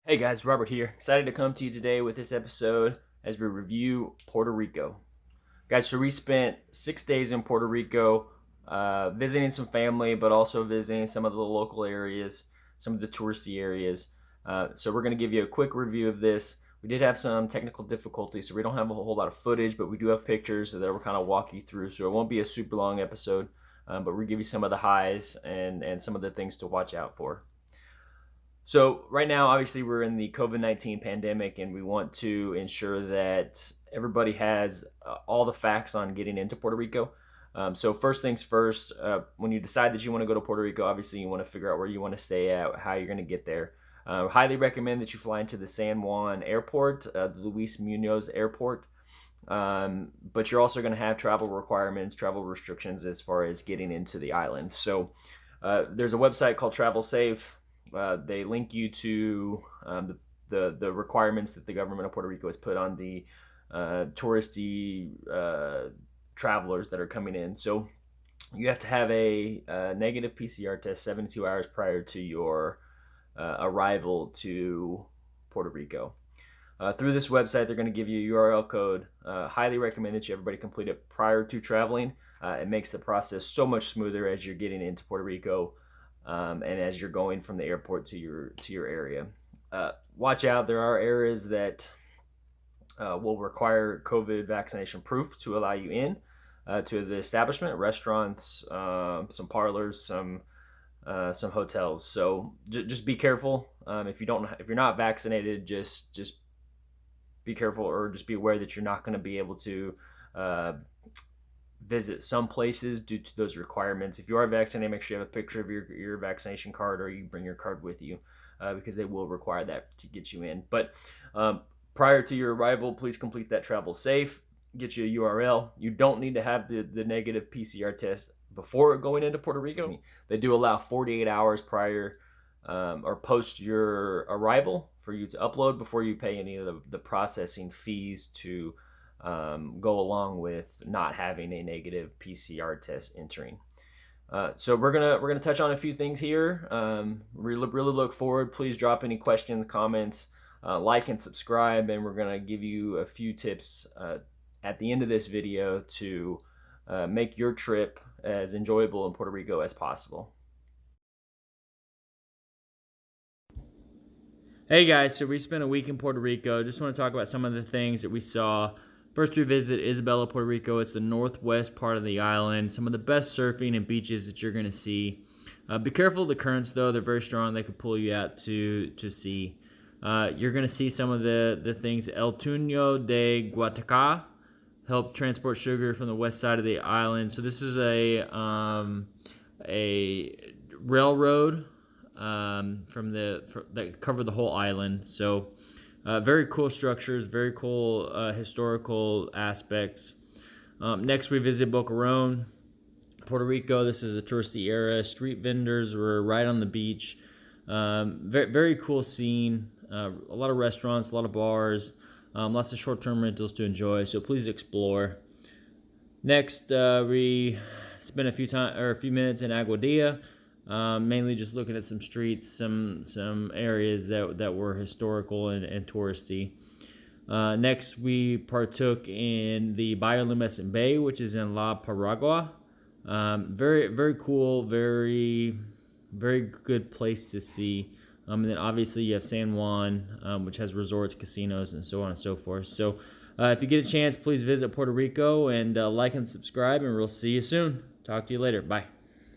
Hey guys, Robert here. Excited to come to you today with this episode as we review Puerto Rico. Guys, so we spent 6 days in Puerto Rico visiting some family, but also visiting some of the local areas, some of the touristy areas. So we're going to give you a quick review of this. We did have some technical difficulties, so we don't have a whole lot of footage, but we do have pictures that we'll kind of walk you through. So it won't be a super long episode, but we'll give you some of the highs and some of the things to watch out for. So right now, obviously, we're in the COVID-19 pandemic, and we want to ensure that everybody has all the facts on getting into Puerto Rico. So first things first, when you decide that you want to go to Puerto Rico, obviously you want to figure out where you want to stay at, how you're going to get there. Highly recommend that you fly into the San Juan Airport, the Luis Munoz Airport. But you're also going to have travel requirements, travel restrictions as far as getting into the island. So there's a website called Travel Safe. They link you to the requirements that the government of Puerto Rico has put on the touristy travelers that are coming in. So you have to have a negative PCR test 72 hours prior to your arrival to Puerto Rico. Through this website, they're going to give you a URL code. Highly recommend that everybody complete it prior to traveling. It makes the process so much smoother as you're getting into Puerto Rico. And as you're going from the airport to your area. Watch out, there are areas that will require COVID vaccination proof to allow you in to the establishment, restaurants, some parlors, some hotels. So just be careful. If you're not vaccinated, just be careful, or just be aware that you're not going to be able to visit some places due to those requirements. If you are vaccinated, make sure you have a picture of your vaccination card, or you bring your card with you because they will require that to get you in. But prior to your arrival, please complete that Travel Safe. Get you a URL. You don't need to have the negative PCR test before going into Puerto Rico. They do allow 48 hours prior or post your arrival for you to upload before you pay any of the processing fees to go along with not having a negative PCR test entering. So we're gonna touch on a few things here. Really look forward. Please drop any questions, comments, like and subscribe, and we're gonna give you a few tips at the end of this video to make your trip as enjoyable in Puerto Rico as possible. Hey guys, so we spent a week in Puerto Rico. Just want to talk about some of the things that we saw. First, we visit Isabela, Puerto Rico. It's the northwest part of the island. Some of the best surfing and beaches that you're going to see. Be careful of the currents, though. They're very strong. They could pull you out to sea. You're going to see some of the things. El Tuno de Guataca help transport sugar from the west side of the island. So this is a railroad that cover the whole island. So very cool structures, very cool historical aspects. Next, we visit Boquerón, Puerto Rico. This is a touristy area. Street vendors were right on the beach. Very cool scene. A lot of restaurants, a lot of bars, lots of short-term rentals to enjoy. So please explore. Next, we spent a few minutes in Aguadilla. Mainly just looking at some streets, some areas that were historical and touristy. Next, we partook in the Bioluminescent Bay, which is in La Paragua. Very cool, very good place to see. And then obviously you have San Juan, which has resorts, casinos, and so on and so forth. So if you get a chance, please visit Puerto Rico and like and subscribe, and we'll see you soon. Talk to you later. Bye.